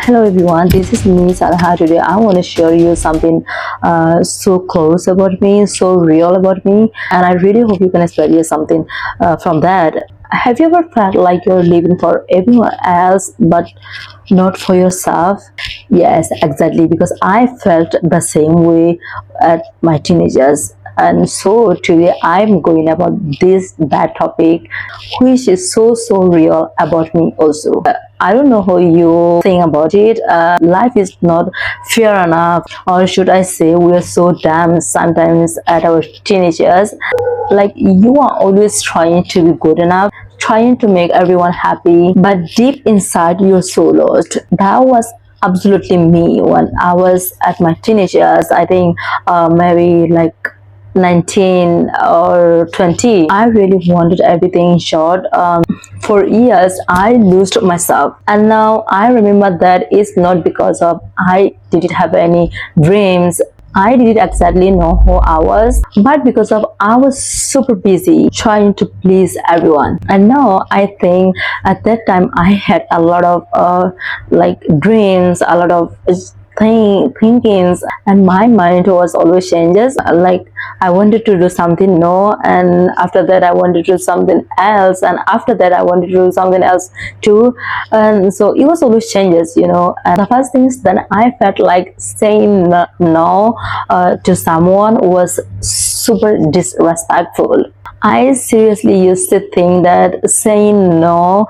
Hello everyone, this is me Salha. Today I want to share you something so close about me, so real about me, and I really hope you can experience something from that. Have you ever felt like you're living for everyone else but not for yourself? Yes, exactly, because I felt the same way at my teenagers. And so today I'm going about this bad topic, which is so real about me also. I don't know how you think about it. Life is not fair enough, or should I say, we are so damn sometimes at our teenagers. Like you are always trying to be good enough, trying to make everyone happy, but deep inside you're so lost. That was absolutely me when I was at my teenagers. I think maybe like 19 or 20. I really wanted everything short. For years I lost myself, and now I remember that it's not because of I didn't have any dreams. I didn't exactly know who I was, but because of I was super busy trying to please everyone. And now I think at that time I had a lot of like dreams, a lot of thinkings, and my mind was always changes. Like I wanted to do something no, and after that I wanted to do something else, and after that I wanted to do something else too. And so it was always changes. And the first things that I felt like saying no to someone was super disrespectful. I seriously used to think that saying no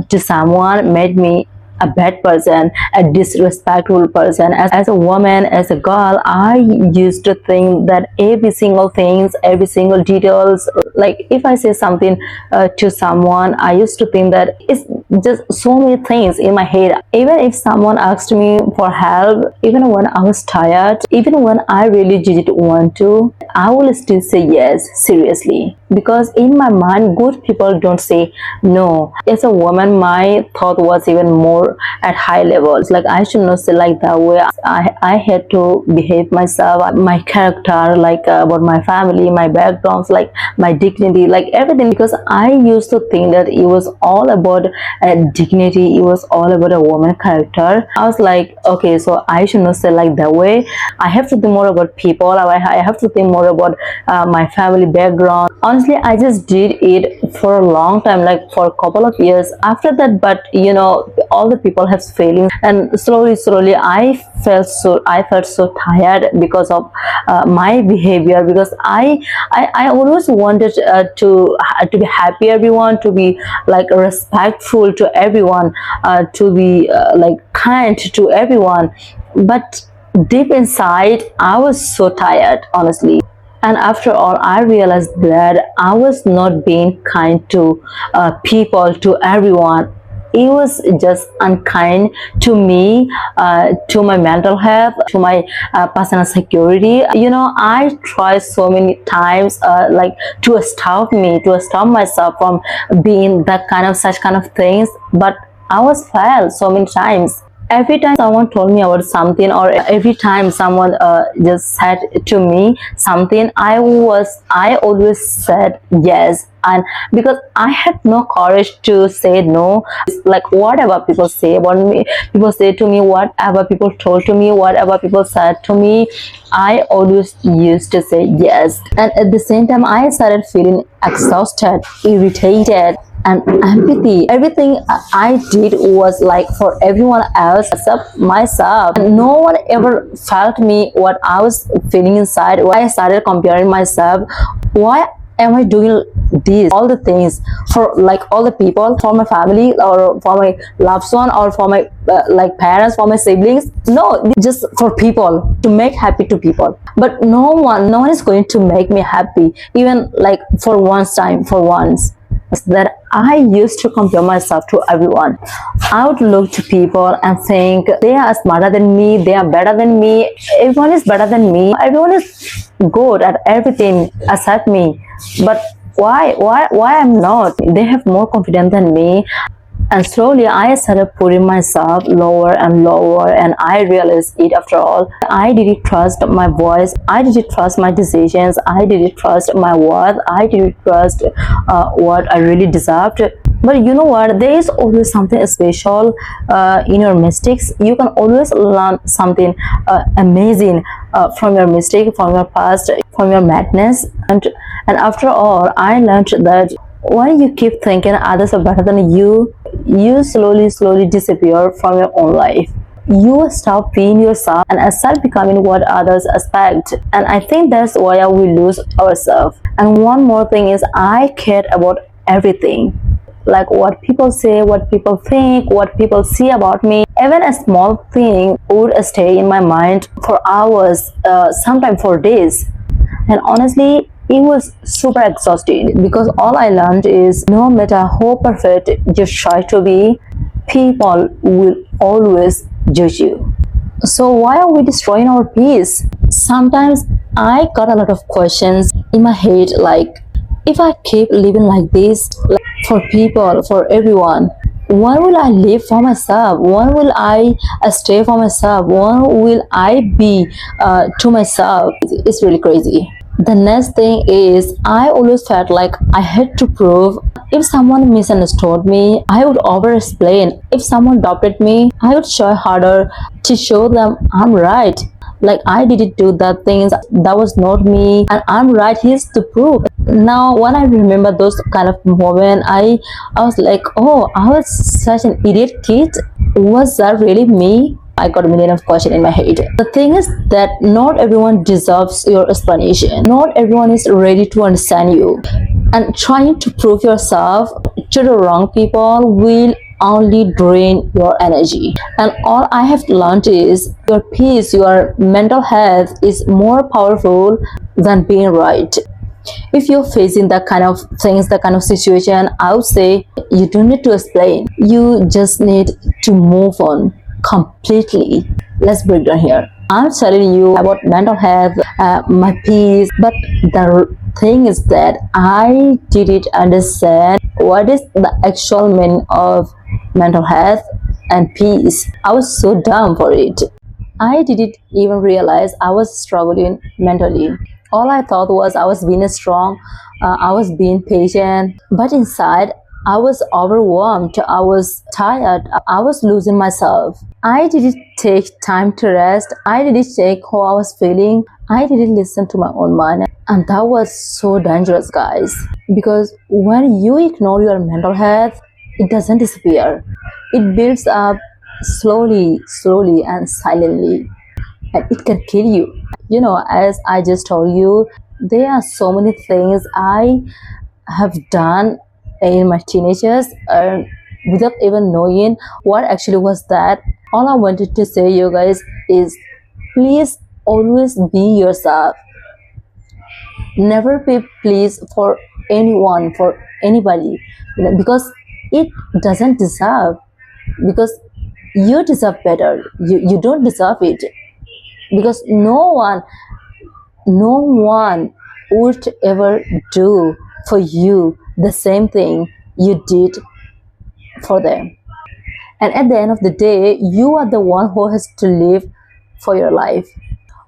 to someone made me a bad person, a disrespectful person. As a woman, as a girl, I used to think that every single things, every single details, like if I say something to someone, I used to think that it's just so many things in my head. Even if someone asked me for help, even when I was tired, even when I really didn't want to, I will still say yes, seriously. Because in my mind, good people don't say no. As a woman, my thought was even more at high levels. Like I should not say like that way. I had to behave myself, my character, like about my family, my backgrounds, like my dignity, like everything. Because I used to think that it was all about dignity. It was all about a woman character. I was like, okay, so I should not say like that way. I have to think more about people. I have to think more about my family background. Honestly, I just did it for a long time, like for a couple of years after that. But all the people have feelings, and slowly I felt so tired because of my behavior. Because I always wanted to be happy everyone, to be like respectful to everyone, to be like kind to everyone. But deep inside I was so tired, honestly. And after all, I realized that I was not being kind to people, to everyone. It was just unkind to me, to my mental health, to my personal security. I tried so many times, like to stop myself from being such kind of things, but I was failed so many times. Every time someone told me about something, or every time someone just said to me something, I always said yes. And because I had no courage to say no, like whatever people say about me, people say to me, whatever people told to me, whatever people said to me, I always used to say yes. And at the same time I started feeling exhausted, irritated, and empathy. Everything I did was like for everyone else except myself. And no one ever felt me what I was feeling inside. I started comparing myself. Why am I doing this, all the things for like all the people, for my family, or for my loved one, or for my like parents, for my siblings? No, just for people, to make happy to people. But no one is going to make me happy, even like for once. That I used to compare myself to everyone. I would look to people and think they are smarter than me, they are better than me, everyone is better than me, everyone is good at everything except me. But why I'm not? They have more confidence than me. And slowly I started putting myself lower and lower, and I realized it after all. I didn't trust my voice, I didn't trust my decisions, I didn't trust my worth, I didn't trust what I really deserved. But you know what, there is always something special in your mistakes. You can always learn something amazing from your mistake, from your past, from your madness. And after all, I learned that when you keep thinking others are better than you slowly disappear from your own life. You stop being yourself and start becoming what others expect. And I think that's why we lose ourselves. And one more thing is, I cared about everything, like what people say, what people think, what people see about me. Even a small thing would stay in my mind for hours, sometimes for days. And honestly, it was super exhausting, because all I learned is, no matter how perfect you try to be, people will always judge you. So why are we destroying our peace? Sometimes I got a lot of questions in my head, like, if I keep living like this, like, for people, for everyone, when will I live for myself? When will I stay for myself? When will I be to myself? It's really crazy. The next thing is, I always felt like I had to prove. If someone misunderstood me, I would over explain. If someone doubted me, I would try harder to show them I'm right. Like, I didn't do that things, that was not me, and I'm right, here's the proof. Now when I remember those kind of moments, I was like, oh, I was such an idiot kid. Was that really me? I got a million of questions in my head. The thing is that not everyone deserves your explanation. Not everyone is ready to understand you. And trying to prove yourself to the wrong people will only drain your energy. And all I have learned is, your peace, your mental health is more powerful than being right. If you're facing that kind of things, that kind of situation, I would say you don't need to explain. You just need to move on completely. Let's break down here. I'm telling you about mental health, my peace, but the thing is that I didn't understand what is the actual meaning of mental health and peace. I was so dumb for it. I didn't even realize I was struggling mentally. All I thought was I was being strong, I was being patient, but inside I was overwhelmed, I was tired, I was losing myself. I didn't take time to rest, I didn't check how I was feeling, I didn't listen to my own mind. And that was so dangerous, guys. Because when you ignore your mental health, it doesn't disappear. It builds up slowly and silently. And it can kill you. You know, as I just told you, there are so many things I have done in my teenagers without even knowing what actually was that. All I wanted to say, you guys, is please always be yourself. Never be pleased for anyone, for anybody, you know, because it doesn't deserve. Because you deserve better. You don't deserve it. Because no one would ever do for you the same thing you did for them. And at the end of the day, you are the one who has to live for your life.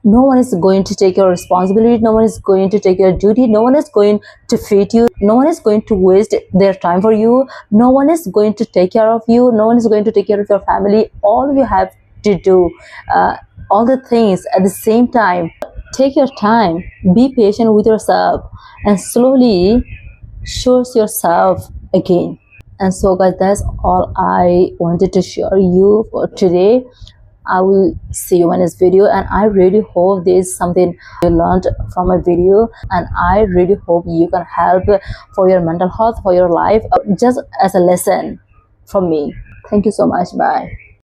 No one is going to take your responsibility, no one is going to take your duty, no one is going to feed you, no one is going to waste their time for you, no one is going to take care of you, no one is going to take care of your family. All you have to do, all the things at the same time. Take your time, be patient with yourself, and slowly choose yourself again. And so guys, that's all I wanted to share you for today. I will see you in this video, and I really hope there's something you learned from my video, and I really hope you can help for your mental health, for your life, just as a lesson from me. Thank you so much. Bye.